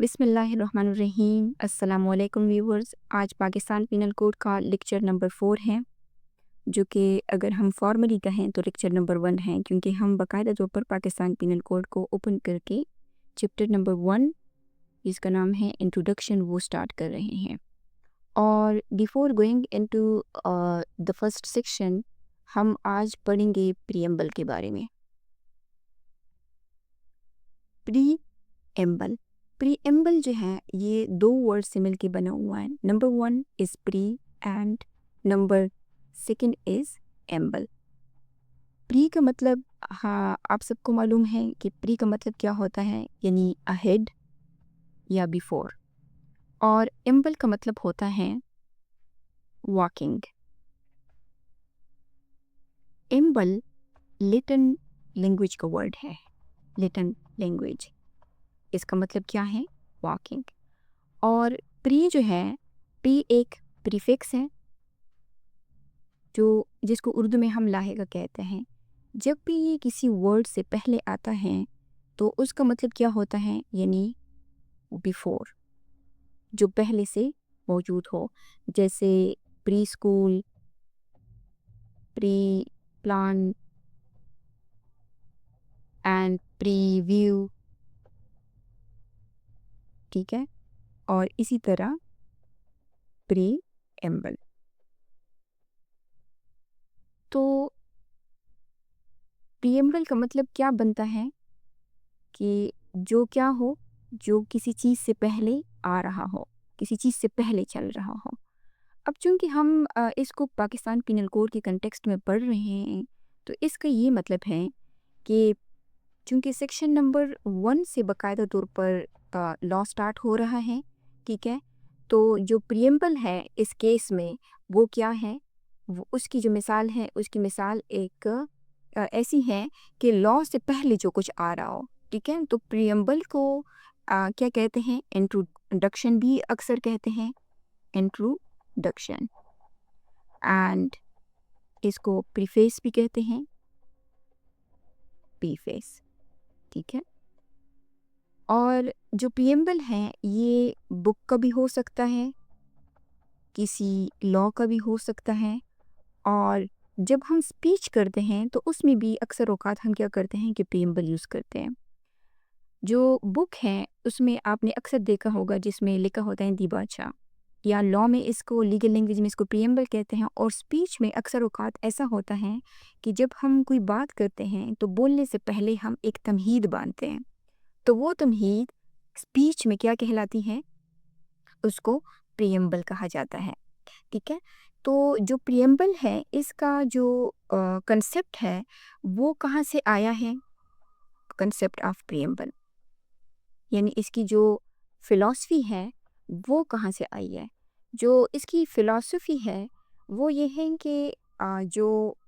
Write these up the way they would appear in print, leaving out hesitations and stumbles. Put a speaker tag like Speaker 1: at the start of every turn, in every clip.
Speaker 1: बिस्मिल्लाहिर्रहमानिर्रहीम। अस्सलाम वालेकुम व्यूवर्स। आज पाकिस्तान पिनल कोड का लेक्चर नंबर 4 है, जो कि अगर हम फॉर्मली कहें तो लेक्चर नंबर 1 है, क्योंकि हम बाकायदा तौर पर पाकिस्तान पिनल कोड को ओपन करके चैप्टर नंबर 1 जिसका नाम है इंट्रोडक्शन वो स्टार्ट कर रहे हैं। और before going into the first section हम आज पढ़ेंगे प्रीएम्बल के बारे में। प्रीएम्बल जो है ये 2 वर्ड से मिलके बना हुआ है। Number 1 is pre and number 2 is एम्बल। Pre का मतलब, हाँ, आप सबको मालूम है कि प्री का मतलब क्या होता है, यानी अहेड या बिफोर। और एम्बल का मतलब होता है वॉकिंग। एम्बल लेटिन लैंग्वेज का वर्ड है, लेटिन लैंग्वेज। इसका मतलब क्या है, वॉकिंग। और प्री जो है, प्री एक प्रीफिक्स है जो जिसको उर्दू में हम लाहेगा कहते हैं। जब भी ये किसी वर्ड से पहले आता है तो उसका मतलब क्या होता है, यानी बिफोर, जो पहले से मौजूद हो। जैसे pre school, pre plan and pre view, ठीक है। और इसी तरह प्री एम्बल। तो प्रीएम्बल का मतलब क्या बनता है कि जो क्या हो, जो किसी चीज़ से पहले आ रहा हो, किसी चीज़ से पहले चल रहा हो। अब चूंकि हम इसको पाकिस्तान पिनल कोड के कंटेक्स्ट में पढ़ रहे हैं, तो इसका ये मतलब है कि चूंकि सेक्शन नंबर 1 से बाकायदा तौर पर लॉ स्टार्ट हो रहा है, ठीक है। तो जो प्रीएम्बल है इस केस में वो क्या है, वो उसकी जो मिसाल है, उसकी मिसाल एक ऐसी है कि लॉ से पहले जो कुछ आ रहा हो, ठीक है। तो प्रीएम्बल को क्या कहते हैं, इंट्रोडक्शन भी अक्सर कहते हैं, इंट्रोडक्शन। एंड इसको प्रीफेस भी कहते हैं, प्रीफेस, ठीक है। और जो प्रीएम्बल है ये बुक का भी हो सकता है, किसी लॉ का भी हो सकता है। और जब हम स्पीच करते हैं तो उसमें भी अक्सर औकात हम क्या करते हैं कि प्रीएम्बल यूज़ करते हैं। जो बुक है उसमें आपने अक्सर देखा होगा जिसमें लिखा होता है दी बादशाह, या लॉ में इसको, लीगल लैंग्वेज में इसको प्रीएम्बल कहते हैं। और स्पीच में अक्सर औकात ऐसा होता है कि जब हम कोई बात करते हैं तो बोलने से पहले हम एक तमहीद बांधते हैं, तो वो तमहीद स्पीच में क्या कहलाती है, उसको प्रीएम्बल कहा जाता है, ठीक है। तो जो प्रीएम्बल है इसका जो कंसेप्ट है वो कहाँ से आया है, कंसेप्ट ऑफ प्रीएम्बल, यानी इसकी जो फ़िलॉसफी है वो कहाँ से आई है। जो इसकी फ़िलॉसफी है वो ये है कि जो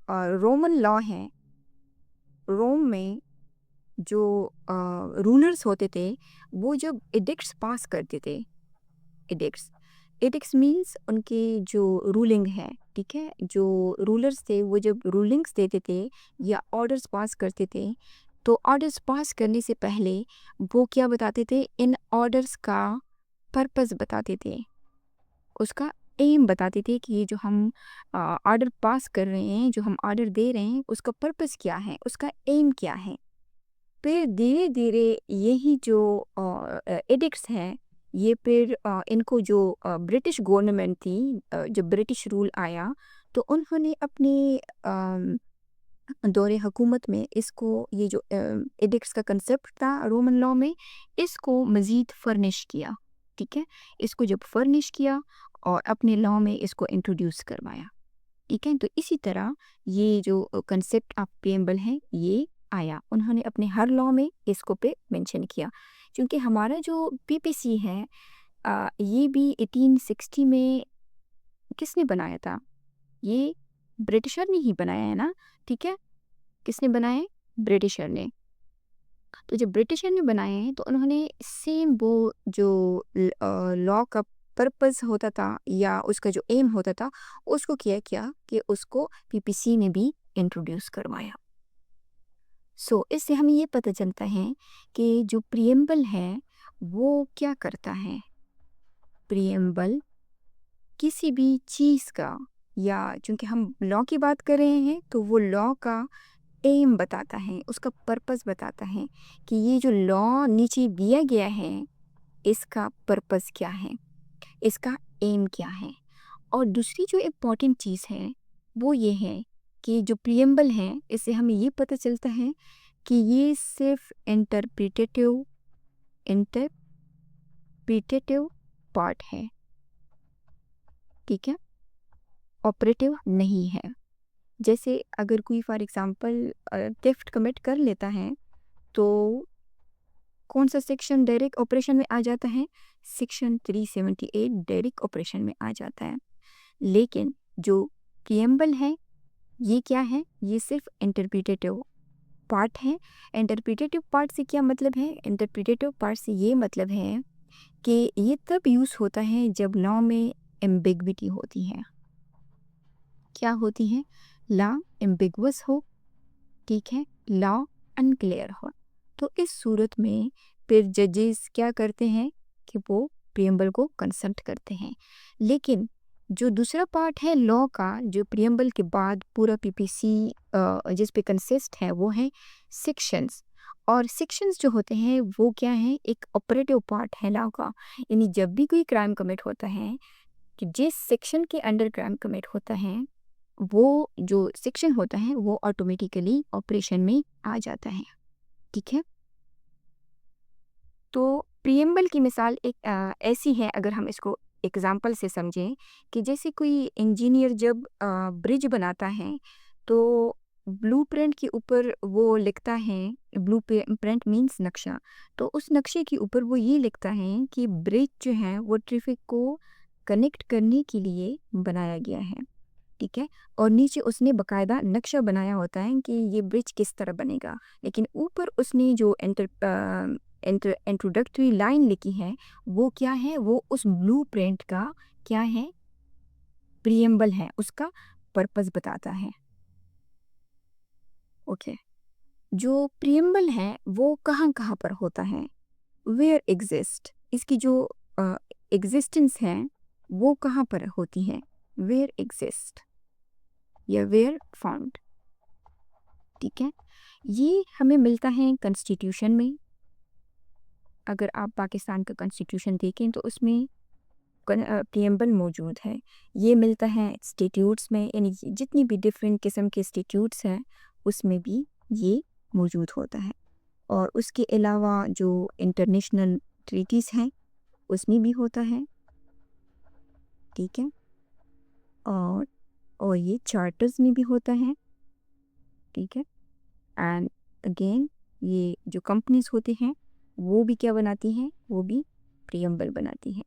Speaker 1: रोमन लॉ है, रोम में जो रूलर्स होते थे वो जब एडिक्ट्स पास करते थे, एडिक्ट्स, एडिक्ट्स मीन्स उनकी जो रूलिंग है, ठीक है। जो रूलर्स थे वो जब रूलिंग्स देते थे या ऑर्डर्स पास करते थे, तो ऑर्डर्स पास करने से पहले वो क्या बताते थे, इन ऑर्डर्स का पर्पस बताते थे, उसका एम बताते थे कि ये जो हम ऑर्डर पास कर रहे हैं, जो हम ऑर्डर दे रहे हैं, उसका पर्पस क्या है, उसका एम क्या है। फिर धीरे धीरे यही जो एडिक्ट्स हैं ये फिर इनको जो ब्रिटिश गवर्नमेंट थी, जब ब्रिटिश रूल आया तो उन्होंने अपने दौरे हुकूमत में इसको, ये जो एडिक्ट्स का कंसेप्ट था रोमन लॉ में, इसको मज़ीद फर्निश किया, ठीक है। इसको जब फर्निश किया और अपने लॉ में इसको इंट्रोड्यूस करवाया, ठीक है। तो इसी तरह ये जो कंसेप्ट ऑफ प्रीएम्बल है ये आया, उन्होंने अपने हर लॉ में इसको पे मेंशन किया। क्योंकि हमारा जो पीपीसी है ये भी 1860 में किसने बनाया था, ये ब्रिटिशर ने ही बनाया है ना, ठीक है। किसने बनाया है, ब्रिटिशर ने। तो जब ब्रिटिशर ने बनाए हैं तो उन्होंने सेम वो जो लॉ का पर्पस होता था या उसका जो एम होता था उसको किया किया कि उसको पीपीसी में भी इंट्रोड्यूस करवाया। इससे हमें ये पता चलता है कि जो प्रीएम्बल है वो क्या करता है? प्रियम्बल किसी भी चीज़ का, या चूँकि हम लॉ की बात कर रहे हैं तो वो लॉ का एम बताता है, उसका पर्पस बताता है कि ये जो लॉ नीचे दिया गया है इसका पर्पस क्या है, इसका एम क्या है। और दूसरी जो इम्पॉर्टेंट चीज़ है वो ये है कि जो प्रियम्बल है इससे हमें ये पता चलता है कि ये सिर्फ इंटरप्रिटेटिव पार्ट है, ठीक है, ऑपरेटिव नहीं है। जैसे अगर कोई फॉर एग्जांपल थेफ्ट कमिट कर लेता है तो कौन सा सेक्शन डायरेक्ट ऑपरेशन में आ जाता है? सेक्शन 378 डायरेक्ट ऑपरेशन में आ जाता है। लेकिन जो प्रियम्बल है ये क्या है? ये सिर्फ इंटरप्रिटेटिव पार्ट है। इंटरप्रिटेटिव पार्ट से क्या मतलब है? इंटरप्रिटेटिव पार्ट से ये मतलब है कि ये तब यूज़ होता है जब लॉ में एम्बिग्विटी होती है। क्या होती है? लॉ एम्बिगुअस हो, ठीक है, लॉ अनक्लियर हो। तो इस सूरत में फिर जजेस क्या करते हैं कि वो प्रियम्बल को कंसल्ट करते हैं। लेकिन जो दूसरा पार्ट है लॉ का, जो प्रियम्बल के बाद पूरा पीपीसी जिस पे कंसिस्ट है वो है सेक्शंस। और सेक्शंस जो होते हैं वो क्या है? एक ऑपरेटिव पार्ट है लॉ का। यानी जब भी कोई क्राइम कमिट होता है, कि जिस सेक्शन के अंडर क्राइम कमिट होता है वो जो सेक्शन होता है वो ऑटोमेटिकली ऑपरेशन में आ जाता है, ठीक है। तो प्रियम्बल की मिसाल एक ऐसी है, अगर हम इसको एग्जाम्पल से समझें, कि जैसे कोई इंजीनियर जब ब्रिज बनाता है तो ब्लूप्रिंट के ऊपर वो लिखता है, ब्लूप्रिंट मीन्स नक्शा, तो उस नक्शे के ऊपर वो ये लिखता है कि ब्रिज जो है वो ट्रैफिक को कनेक्ट करने के लिए बनाया गया है, ठीक है। और नीचे उसने बकायदा नक्शा बनाया होता है कि ये ब्रिज किस तरह बनेगा। लेकिन ऊपर उसने जो इंट्रोडक्टरी लाइन लिखी है वो क्या है? वो उस ब्लूप्रिंट का क्या है? प्रियम्बल है, उसका पर्पस बताता है, ओके। जो प्रियम्बल है वो कहाँ कहाँ पर होता है? वेयर एग्जिस्ट, इसकी जो एग्जिस्टेंस है वो कहाँ पर होती है? वेयर एग्जिस्ट या वेयर फाउंड, ठीक है। ये हमें मिलता है कॉन्स्टिट्यूशन में। अगर आप पाकिस्तान का कॉन्स्टिट्यूशन देखें तो उसमें प्रियम्बल मौजूद है। ये मिलता है स्टेट्यूट्स में, यानी कि जितनी भी डिफरेंट किस्म के स्टेट्यूट्स हैं उसमें भी ये मौजूद होता है। और उसके अलावा जो इंटरनेशनल ट्रीटीज़ हैं उसमें भी होता है, ठीक है। और ये चार्टर्स में भी होता है, ठीक है। एंड अगेन ये जो कंपनीज होते हैं वो भी क्या बनाती हैं? वो भी प्रियम्बल बनाती हैं।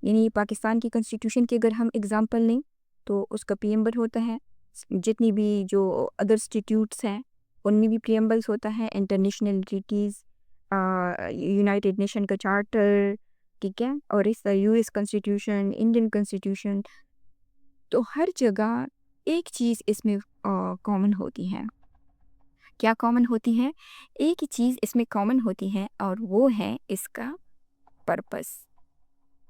Speaker 1: यानी पाकिस्तान की कॉन्स्टिट्यूशन की अगर हम एग्जांपल लें तो उसका प्रियम्बल होता है। जितनी भी जो अदर इंस्टीट्यूट्स हैं उनमें भी प्रियम्बल्स होता है। इंटरनेशनल ट्रीटीज़, यूनाइटेड नेशन का चार्टर, ठीक है, और इस यूएस कॉन्स्टिट्यूशन, इंडियन कॉन्स्टिट्यूशन, तो हर जगह एक चीज़ इसमें कॉमन होती है। क्या कॉमन होती है? एक ही चीज़ इसमें कॉमन होती है और वो है इसका पर्पस।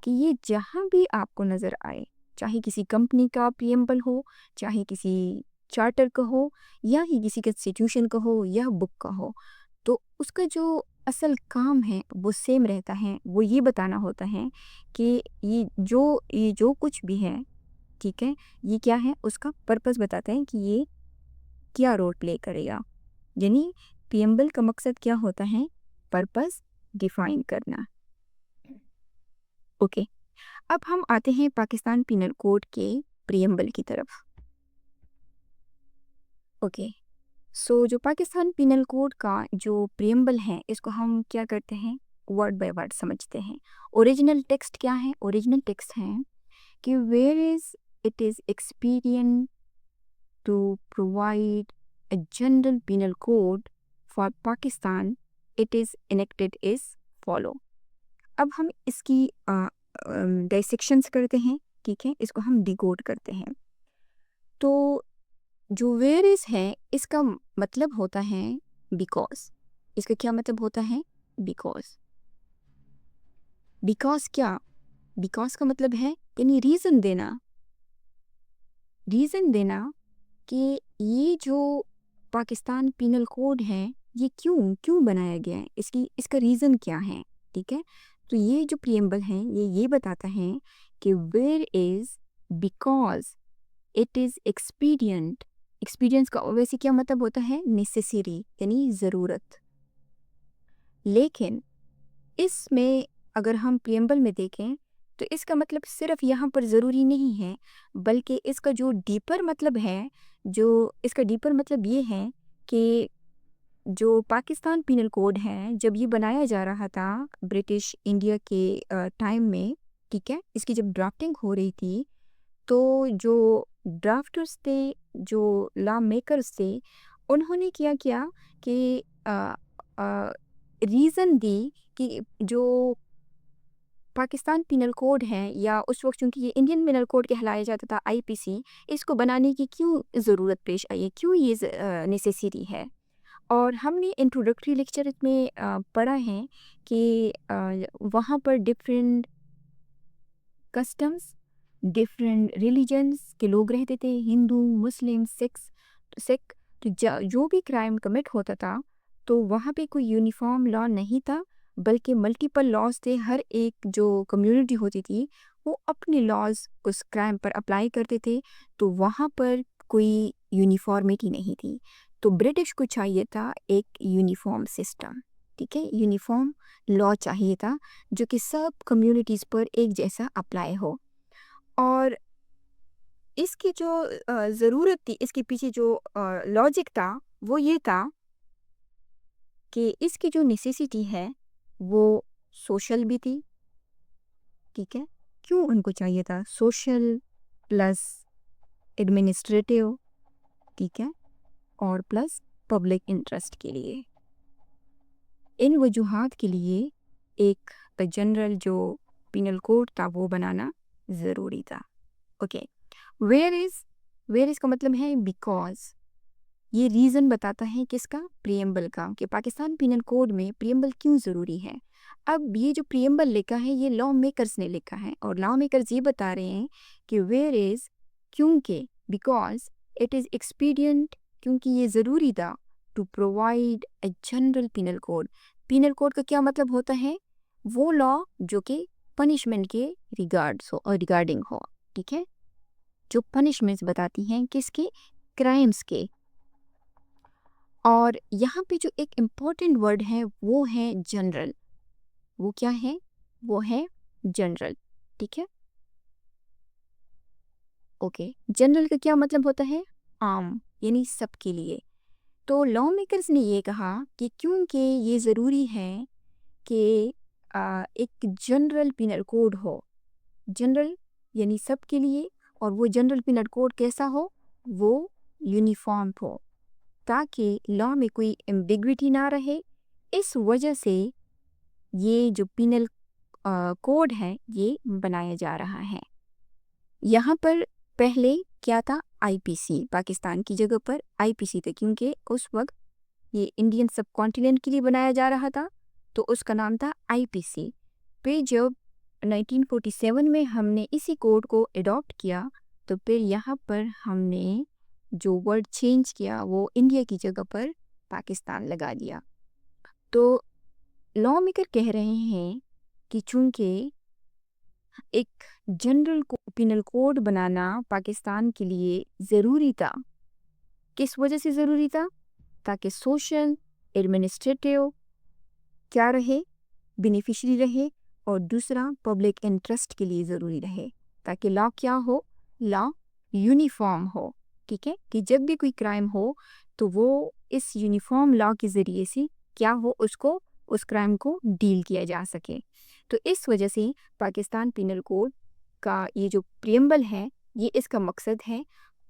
Speaker 1: कि ये जहाँ भी आपको नज़र आए, चाहे किसी कंपनी का प्रियम्बल हो, चाहे किसी चार्टर का हो, या ही किसी इंस्टीट्यूशन का हो या बुक का हो, तो उसका जो असल काम है वो सेम रहता है। वो ये बताना होता है कि ये जो कुछ भी है, ठीक है, ये क्या है? उसका पर्पस बताता है कि ये क्या रोल प्ले करेगा। यानी प्रियम्बल का मकसद क्या होता है? पर्पस डिफाइन करना, ओके। अब हम आते हैं पाकिस्तान पिनल कोड के प्रियम्बल की तरफ, ओके। सो जो पाकिस्तान पिनल कोड का जो प्रियम्बल है इसको हम क्या करते हैं? वर्ड बाय वर्ड समझते हैं। ओरिजिनल टेक्स्ट क्या है? ओरिजिनल टेक्स्ट है कि where is it is expedient to provide a general penal code for Pakistan, it is enacted is follow। अब हम इसकी डाइसेक्शंस करते हैं, ठीक है, इसको हम डिकोड करते हैं। तो जो वेयर इज है इसका मतलब होता है बिकॉज। इसका क्या मतलब होता है? बिकॉज। بیکاز کیا؟ بیکاز کا مطلب ہے یعنی ریزن دینا کہ یہ جو پاکستان پینل کوڈ ہے یہ کیوں بنایا گیا ہے، اس کا ریزن کیا ہے. ٹھیک ہے، تو یہ جو پریمبل ہیں یہ بتاتا ہے کہ where is because it is expedience کا ویسے کیا مطلب ہوتا ہے؟ نیسیسری یعنی ضرورت. لیکن اس میں اگر ہم پریمبل میں دیکھیں تو اس کا مطلب صرف یہاں پر ضروری نہیں ہے، بلکہ اس کا جو ڈیپر مطلب ہے، یہ ہے کہ جو پاکستان پینل کوڈ ہے جب یہ بنایا جا رہا تھا برٹش انڈیا کے ٹائم میں، ٹھیک ہے، اس کی جب ڈرافٹنگ ہو رہی تھی تو جو ڈرافٹرز تھے، جو لا میکرز تھے، انہوں نے کیا کہ ریزن دی کہ جو پاکستان پینل کوڈ ہے، یا اس وقت چونکہ یہ انڈین پینل کوڈ کہلایا جاتا تھا IPC، اس کو بنانے کی کیوں ضرورت پیش آئی ہے، کیوں یہ نیسیسری ہے. اور ہم نے انٹروڈکٹری لیکچر میں پڑھا ہے کہ وہاں پر ڈفرینٹ کسٹمز، ڈفرینٹ ریلیجنس کے لوگ رہتے تھے، ہندو، مسلم، سکھ. تو جو بھی کرائم کمٹ ہوتا تھا تو وہاں پہ کوئی یونیفارم لا نہیں تھا، بلکہ ملٹیپل لاز تھے. ہر ایک جو کمیونٹی ہوتی تھی وہ اپنے لاز اس کرائم پر اپلائی کرتے تھے، تو وہاں پر کوئی یونیفارمٹی نہیں تھی. تو برٹش کو چاہیے تھا ایک یونیفارم سسٹم، ٹھیک ہے، یونیفارم لا چاہیے تھا جو کہ سب کمیونٹیز پر ایک جیسا اپلائی ہو. اور اس کی جو ضرورت تھی، اس کے پیچھے جو لاجک تھا وہ یہ تھا کہ اس کی جو نیسیسٹی ہے وہ سوشل بھی تھی. ٹھیک ہے، کیوں ان کو چاہیے تھا؟ سوشل پلس ایڈمنسٹریٹیو، ٹھیک ہے، اور پلس پبلک انٹرسٹ کے لیے. ان وجوہات کے لیے ایک جنرل جو پینل کوڈ تھا وہ بنانا ضروری تھا. اوکے، ویئر از کا مطلب ہے بیکاز. یہ ریزن بتاتا ہے کس کا؟ پریمبل کا، کہ پاکستان پینل کوڈ میں پریمبل کیوں ضروری ہے. اب یہ جو پریمبل لکھا ہے یہ لا میکرز نے لکھا ہے، اور لا میکرز یہ بتا رہے ہیں کہ ویئر از کیونکہ، بیکاز اٹ از ایکسپیڈینٹ کیونکہ یہ ضروری تھا، to provide a general penal code. Penal code کا کیا مطلب ہوتا ہے؟ وہ لا جو کہ پنشمنٹ کے ریگارڈنگ ہو. ٹھیک ہے، جو پنشمنٹس بتاتی ہیں کس کے؟ کرائمز کے. اور یہاں پہ جو ایک امپورٹنٹ ورڈ ہے وہ ہے جنرل. وہ کیا ہے؟ وہ ہے جنرل. ٹھیک ہے، اوکے. جنرل کا کیا مطلب ہوتا ہے؟ عام، یعنی سب کے لیے. تو لا میکرز نے یہ کہا کہ کیونکہ یہ ضروری ہے کہ ایک جنرل پینل کوڈ ہو، جنرل یعنی سب کے لیے، اور وہ جنرل پینل کوڈ کیسا ہو؟ وہ یونیفارم ہو، تاکہ لا میں کوئی ایمبیگویٹی نہ رہے. اس وجہ سے یہ جو پینل کوڈ ہے یہ بنایا جا رہا ہے. یہاں پر پہلے کیا تھا؟ IPC، پاکستان کی جگہ پر IPC تھا، کیونکہ اس وقت یہ انڈین سب کانٹیننٹ کے لیے بنایا جا رہا تھا تو اس کا نام تھا IPC. پھر جب 1947 میں ہم نے اسی کوڈ کو ایڈاپٹ کیا تو پھر یہاں پر ہم نے جو ورڈ چینج کیا وہ انڈیا کی جگہ پر پاکستان لگا دیا. تو لا میکر کہہ رہے ہیں کہ چونکہ ایک جنرل پینل کوڈ بنانا پاکستان کے لیے ضروری تھا. کس وجہ سے ضروری تھا؟ تاکہ سوشل ایڈمنسٹریٹیو کیا رہے؟ بینیفیشری رہے، اور دوسرا پبلک انٹرسٹ کے لیے ضروری رہے، تاکہ لا کیا ہو؟ لا یونیفارم ہو. ٹھیک ہے، کہ جب بھی کوئی کرائم ہو تو وہ اس یونیفارم لا کے ذریعے سے کیا ہو، اس کرائم کو ڈیل کیا جا سکے. تو اس وجہ سے پاکستان پینل کوڈ کا یہ جو پریمبل ہے یہ اس کا مقصد ہے.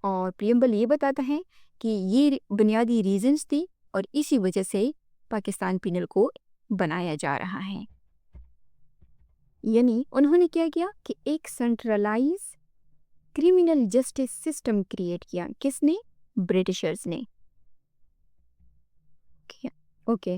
Speaker 1: اور پریمبل یہ بتاتا ہے کہ یہ بنیادی ریزنز تھی اور اسی وجہ سے پاکستان پینل کوڈ بنایا جا رہا ہے. یعنی انہوں نے کیا کیا کہ ایک centralize criminal justice system create کیا. کس نے؟ برٹشرز نے. اوکے،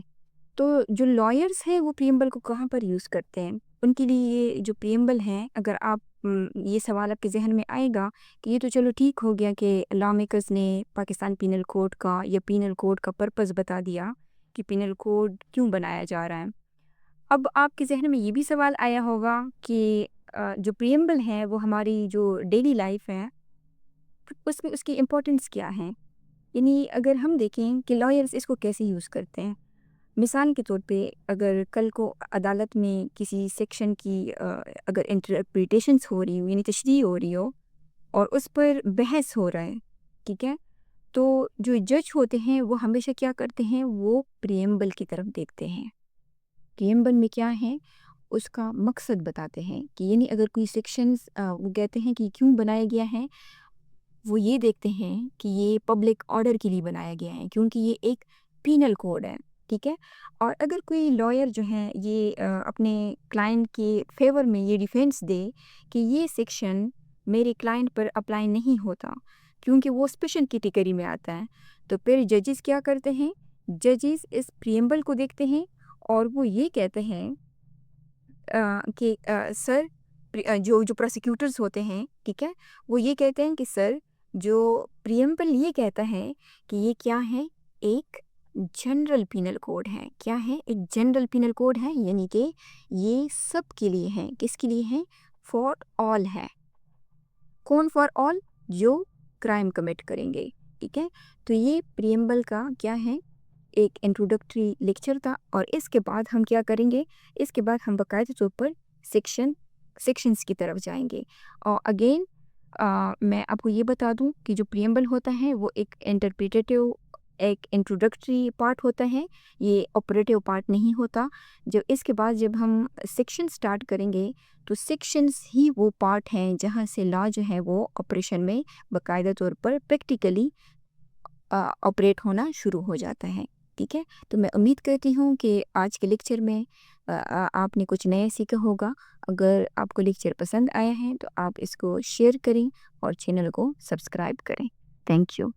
Speaker 1: تو جو لائرس ہیں وہ پریمبل کو کہاں پر یوز کرتے ہیں؟ ان کے لیے یہ جو پریمبل ہیں، اگر آپ یہ سوال آپ کے ذہن میں آئے گا کہ یہ تو چلو ٹھیک ہو گیا کہ لا میکرز نے پاکستان پینل کوڈ کا یا پینل کوڈ کا پرپز بتا دیا کہ پینل کوڈ کیوں بنایا جا رہا ہے۔ اب آپ کے ذہن میں یہ بھی سوال آیا ہوگا کہ جو پریمبل ہے وہ ہماری جو ڈیلی لائف ہے اس میں اس کی امپورٹنس کیا ہے؟ یعنی اگر ہم دیکھیں کہ لائرز اس کو کیسے یوز کرتے ہیں، مثال کے طور پہ اگر کل کو عدالت میں کسی سیکشن کی اگر انٹرپریٹیشنس ہو رہی ہو، یعنی تشریح ہو رہی ہو اور اس پر بحث ہو رہا ہے، ٹھیک ہے، تو جو جج ہوتے ہیں وہ ہمیشہ کیا کرتے ہیں، وہ پریمبل کی طرف دیکھتے ہیں۔ پریمبل میں کیا ہے، اس کا مقصد بتاتے ہیں کہ یعنی اگر کوئی سیکشنز وہ کہتے ہیں کہ کیوں بنایا گیا ہے، وہ یہ دیکھتے ہیں کہ یہ پبلک آرڈر کے لیے بنایا گیا ہے کیونکہ یہ ایک پینل کوڈ ہے، ٹھیک ہے۔ اور اگر کوئی لائر جو ہیں یہ اپنے کلائنٹ کے فیور میں یہ ڈیفینس دے کہ یہ سیکشن میرے کلائنٹ پر اپلائی نہیں ہوتا کیونکہ وہ اسپیشل کیٹیگری میں آتا ہے، تو پھر ججز کیا کرتے ہیں، ججز اس پریمبل کو دیکھتے ہیں اور وہ یہ کہتے ہیں کہ سر جو پروسیکیوٹرز ہوتے ہیں، ٹھیک ہے، وہ یہ کہتے ہیں کہ سر جو پریمبل یہ کہتا ہے کہ یہ کیا ہے، ایک جنرل پینل کوڈ ہے۔ کیا ہے؟ ایک جنرل پینل کوڈ ہے، یعنی کہ یہ سب کے لیے ہے۔ کس کے لیے ہے؟ فار آل ہے۔ کون فار آل؟ جو کرائم کمٹ کریں گے، ٹھیک ہے۔ تو یہ پریمبل کا کیا ہے، ایک انٹروڈکٹری لیکچر تھا، اور اس کے بعد ہم کیا کریں گے، اس کے بعد ہم باقاعدہ طور پر سیکشنز کی طرف جائیں گے۔ اور اگین میں آپ کو یہ بتا دوں کہ جو پریمبل ہوتا ہے وہ ایک انٹرپریٹیو، ایک انٹروڈکٹری پارٹ ہوتا ہے، یہ آپریٹیو پارٹ نہیں ہوتا۔ جب اس کے بعد جب ہم سیکشن سٹارٹ کریں گے تو سیکشنز ہی وہ پارٹ ہیں جہاں سے لا جو ہے وہ آپریشن میں باقاعدہ طور پر پریکٹیکلی آپریٹ ہونا شروع ہو جاتا ہے، ٹھیک ہے۔ تو میں امید کرتی ہوں کہ آج کے لیکچر میں آپ نے کچھ نیا سیکھا ہوگا۔ اگر آپ کو لیکچر پسند آیا ہے تو آپ اس کو شیئر کریں اور چینل کو سبسکرائب کریں۔ Thank you.